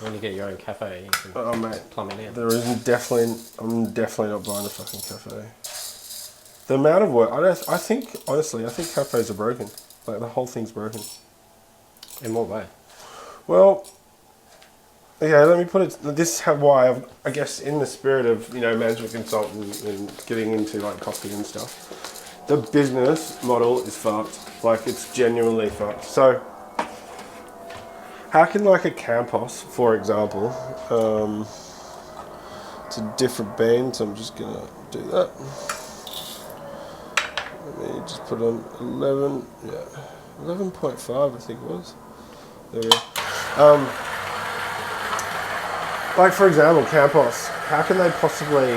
When you get your own cafe, you can plumb it in. I'm definitely not buying a fucking cafe. The amount of work, I think cafes are broken. Like, the whole thing's broken. In what way? Well, okay, let me put it, this is why I guess in the spirit of, management consultant and getting into like coffee and stuff, the business model is fucked. Like, it's genuinely fucked. So, how can like a campus, for example, it's a different band, so I'm just gonna do that. Let me just put on 11, 11.5 I think it was. There we go. Like, for example, Campos, how can they possibly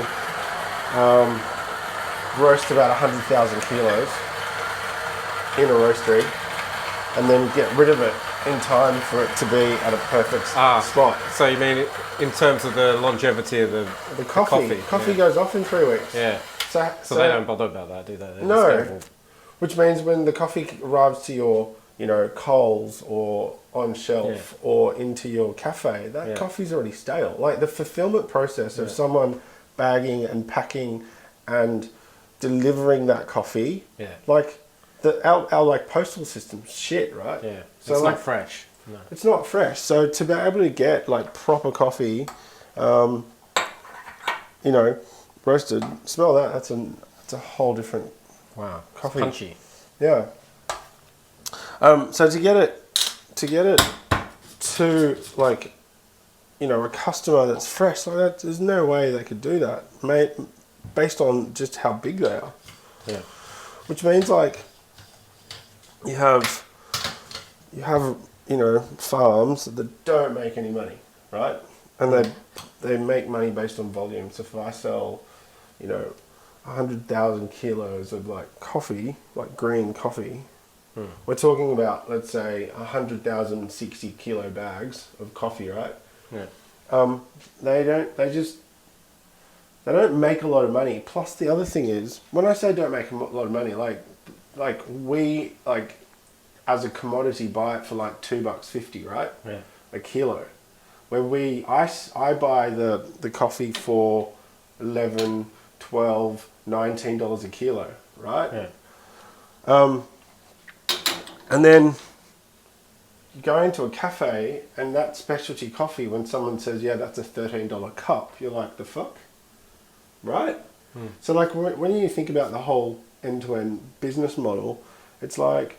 roast about 100,000 kilos in a roastery and then get rid of it in time for it to be at a perfect spot? So you mean in terms of the longevity of the coffee? Coffee goes off in 3 weeks. Yeah. So they don't bother about that, do they? No. Which means when the coffee arrives to your, Coles or on shelf or into your cafe, that coffee's already stale. Like, the fulfillment process of someone bagging and packing and delivering that coffee, like our like postal system's shit, right? Yeah. So it's like, not fresh. No. It's not fresh. So to be able to get like proper coffee, roasted, smell that. That's a whole different coffee. It's punchy. Yeah. So to get it to like, a customer that's fresh like that, there's no way they could do that, mate, based on just how big they are. Yeah. Which means like you have farms that don't make any money, right? And they make money based on volume. So if I sell, 100,000 kilos of like coffee, like green coffee, we're talking about, let's say, 100,000 60-kilo bags of coffee, right? Yeah. They don't make a lot of money. Plus, the other thing is, when I say don't make a lot of money, like we as a commodity buy it for like $2.50, right? Yeah. A kilo. Where I buy the coffee for $11, $12, $19 a kilo, right? Yeah. And then you go into a cafe and that specialty coffee, when someone says, yeah, that's a $13 cup, you're like, the fuck? Right? So like when you think about the whole end-to-end business model, it's like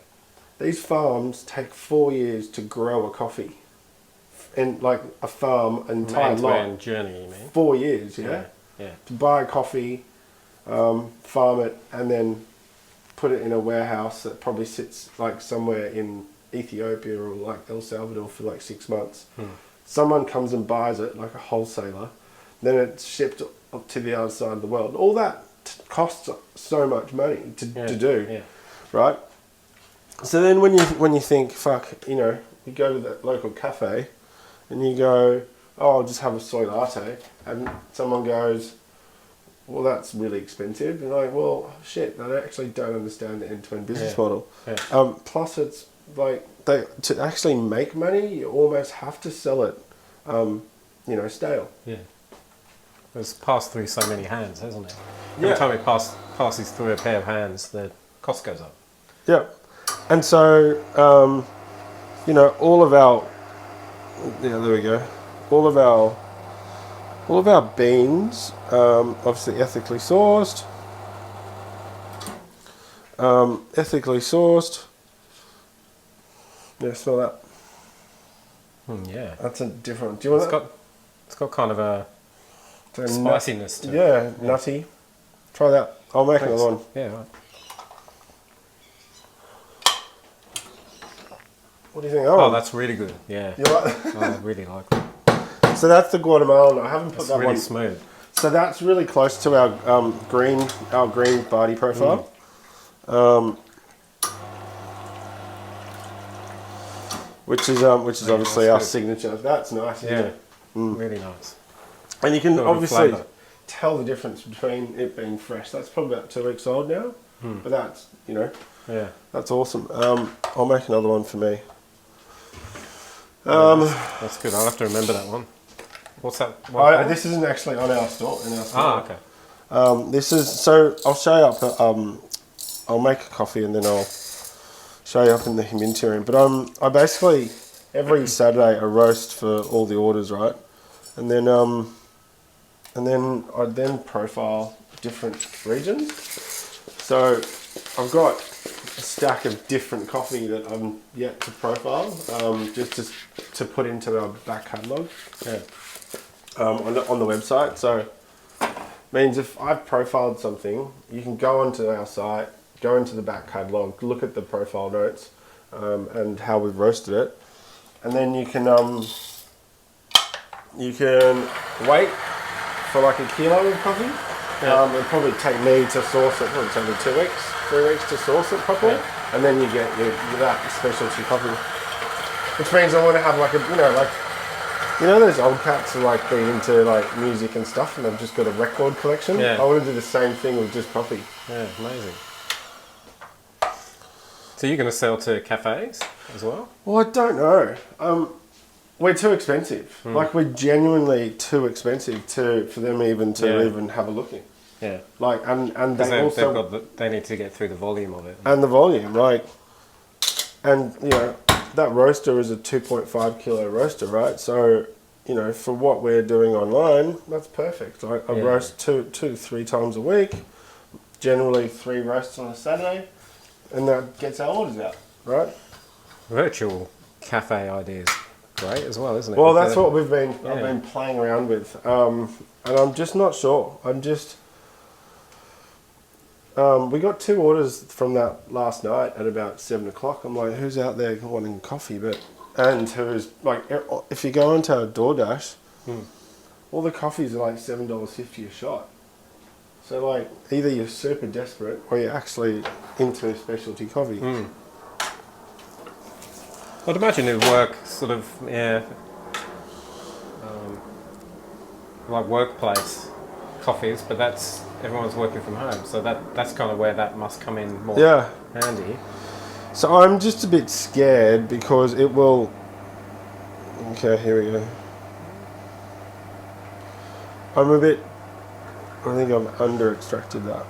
these farms take 4 years to grow a coffee. And like a farm, an entire lot. Journey, you mean? 4 years, yeah? Yeah. To buy coffee, farm it, and then put it in a warehouse that probably sits like somewhere in Ethiopia or like El Salvador for like 6 months. Someone comes and buys it, like a wholesaler, then it's shipped up to the other side of the world. All that costs so much money to do, right? So then when you think, fuck, you go to that local cafe and you go, oh, I'll just have a soy latte, and someone goes, well, that's really expensive. And like, well, shit, they actually don't understand the end-to-end business model. Yeah. Plus, it's like, to actually make money, you almost have to sell it, stale. Yeah. It's passed through so many hands, hasn't it? Every time it passes through a pair of hands, the cost goes up. Yeah. And so, all of our, there we go, all of our beans, obviously ethically sourced. Yeah, smell that. Yeah. That's a different. Do you want that? It's got kind of a spiciness to it. Yeah, nutty. Try that. I'll make another one. Yeah, right. What do you think? Oh, that's really good. Yeah. You like that? I really like it. So that's the Guatemalan. I haven't put that really one. Smooth. So that's really close to our green Barty profile. Which is obviously our signature. That's nice, isn't it? Really nice. And you can obviously tell the difference between it being fresh. That's probably about 2 weeks old now, but that's that's awesome. I'll make another one for me. That's good. I'll have to remember that one. What's that? This isn't actually on our store. In our store. Ah, okay. This is so. I'll show you up. I'll make a coffee and then I'll show you up in the humanity room. But I basically every Saturday I roast for all the orders, right? And then I then profile different regions. So I've got a stack of different coffee that I'm yet to profile, just to put into our back catalogue, on the website. So means if I've profiled something, you can go onto our site, go into the back catalogue, look at the profile notes, and how we've roasted it, and then you can wait for like a kilo of coffee. It'll probably take me to source it. Probably take me 2 weeks, 3 weeks to source it properly, and then you get that specialty coffee. Which means I want to have like those old cats who like be into like music and stuff, and they've just got a record collection. Yeah. I want to do the same thing with just coffee. Yeah, amazing. So you're going to sell to cafes as well? Well, I don't know. We're too expensive. Like we're genuinely too expensive for them even have a look in. Yeah. Like and they also they need to get through the volume of it. And the volume, and that roaster is a 2.5 kilo roaster, right? So for what we're doing online, that's perfect. I roast 2-3 times a week, generally 3 roasts on a Saturday, and that gets our orders out, right? Virtual cafe ideas. Great as well, isn't it? Well, that's what I've been playing around with, and I'm just not sure. We got 2 orders from that last night at about 7 o'clock. I'm like, who's out there wanting coffee? And who's like, if you go onto our DoorDash, all the coffees are like $7.50 a shot. So like, either you're super desperate or you're actually into specialty coffee. I'd imagine it would work sort of, like workplace coffees, but everyone's working from home, so that's kind of where that must come in more handy. So I'm just a bit scared because it will... Okay, here we go. I think I've under-extracted that.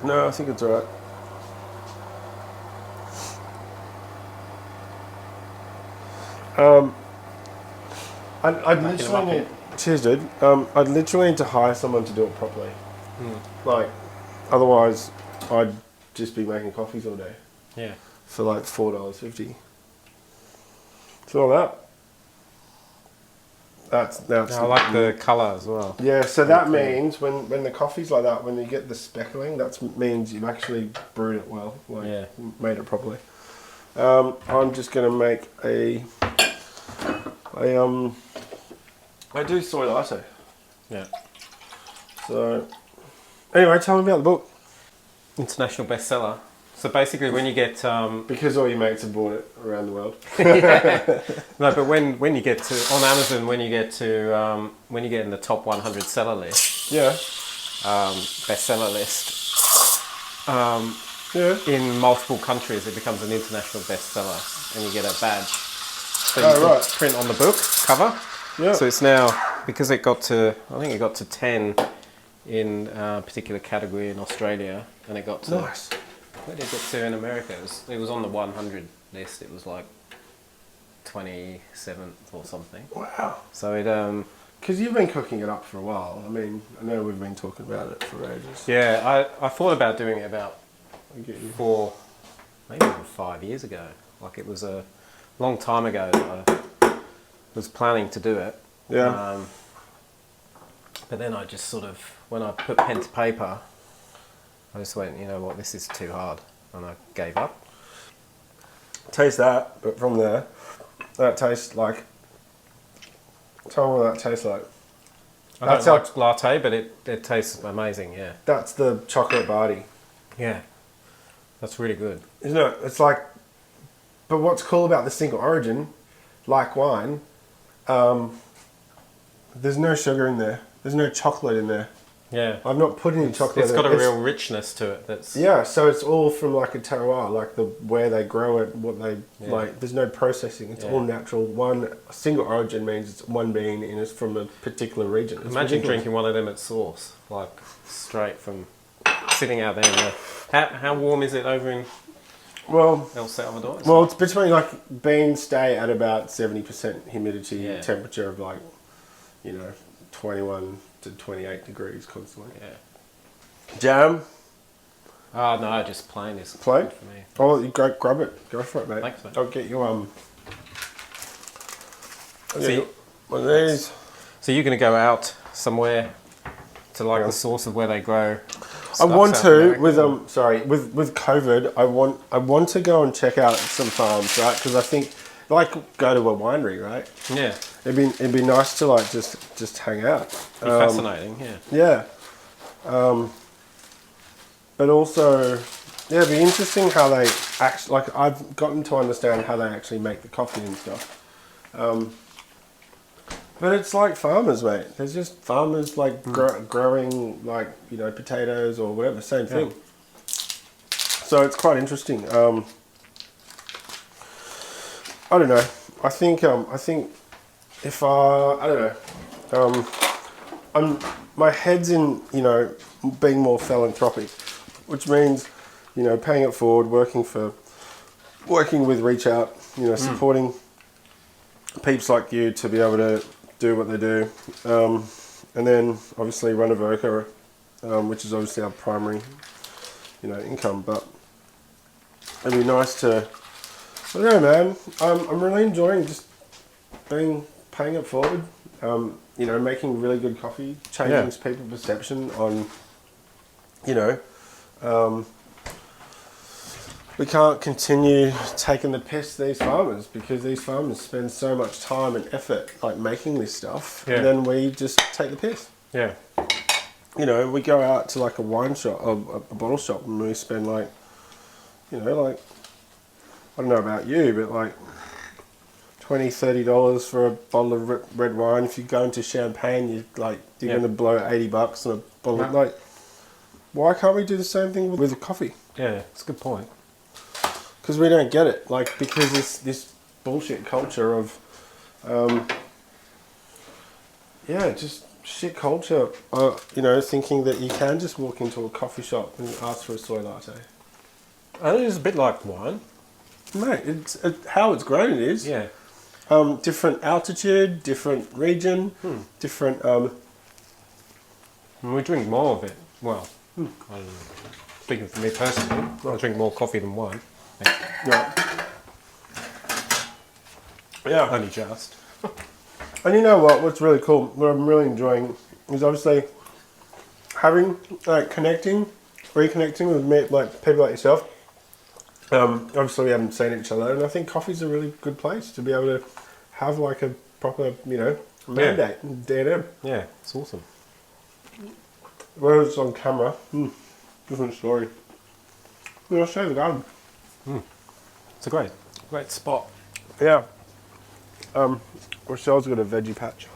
No, I think it's alright. I'd literally need... Cheers, dude. I'd literally need to hire someone to do it properly. Like, otherwise, I'd just be making coffees all day. Yeah. For like $4.50. So all that's I like the colour as well. Yeah, so that means when the coffee's like that, when you get the speckling, that means you've actually brewed it well, made it properly. I'm just gonna make I do soy latte. Yeah. So, anyway, tell me about the book. International bestseller. So basically, when you get because all your mates have bought it around the world. No, but when you get to on Amazon, when you get in the top 100 seller list, bestseller list, in multiple countries, it becomes an international bestseller, and you get a badge. So you can print on the book cover. Yeah. So it's now, because it got to, I think it got to 10 in a particular category in Australia, and it got to, where did it get to in America? It was on the 100 list. It was like 27th or something. Wow. So it, because you've been cooking it up for a while. I mean, I know we've been talking about it for ages. Yeah, I thought about doing it about maybe even 5 years ago. Like it was a long time ago that I was planning to do it. Yeah. But then I just sort of, when I put pen to paper, I just went, you know what, this is too hard, and I gave up. Taste that, but from there, that tastes like. Tell me what that tastes like. I don't like latte, but it tastes amazing. Yeah. That's the chocolate Barty. Yeah. That's really good. Isn't it? It's like. But what's cool about the single origin, like wine, there's no sugar in there. There's no chocolate in there. Yeah. I've not put any chocolate. It's got a real richness to it. That's so it's all from like a terroir, like where they grow it, what they like. There's no processing. It's all natural. One single origin means it's one bean and it's from a particular region. It's imagine drinking one of them at source, like straight from sitting out there. How warm is it over in El Salvador? Well, it's between like beans stay at about 70% humidity, temperature of like 21 to 28 degrees constantly. Yeah. Jam? Oh no, just plain is plain good for me. Oh, you go grab it. Go for it, mate. Thanks, mate. I'll get you one of these. So you're going to go out somewhere to like the source of where they grow. I want to with with COVID. I want to go and check out some farms, right? Because I think like go to a winery, right? Yeah. It'd be nice to like just hang out. Fascinating, yeah. Yeah. But also, it'd be interesting how they actually, like, I've gotten to understand how they actually make the coffee and stuff. But it's like farmers, mate. There's just farmers like growing like, potatoes or whatever, same thing. So it's quite interesting. I don't know. I think if I don't know, my head's in being more philanthropic, which means paying it forward, working with ReachOut, supporting peeps like you to be able to do what they do, and then obviously run a Voca, which is obviously our primary income. But it'd be nice to, I don't know, man. I'm really enjoying just paying it forward. Making really good coffee, changing people's perception on, we can't continue taking the piss these farmers because these farmers spend so much time and effort like making this stuff, and then we just take the piss. Yeah. We go out to like a wine shop, a bottle shop, and we spend like, like, I don't know about you, but like $20-$30 for a bottle of red wine. If you go into champagne, you're going to blow $80 on a bottle. Like, why can't we do the same thing with coffee? Yeah, it's a good point. Because we don't get it. Like, because this bullshit culture of, just shit culture. Thinking that you can just walk into a coffee shop and ask for a soy latte. I think it's a bit like wine. Mate, it's how it's grown. It is. Yeah. Different altitude, different region, different. We drink more of it. Well, I don't know. Speaking for me personally, I drink more coffee than wine. Yeah. Only just. And you know what? What's really cool, what I'm really enjoying, is obviously having reconnecting with like people like yourself. Obviously we haven't seen each other, and I think coffee's a really good place to be able to have like a proper, mandate and D&M. Yeah, it's awesome. Whereas it's on camera, different story. I'll show you the garden. It's a great spot. Yeah. Rochelle's got a veggie patch.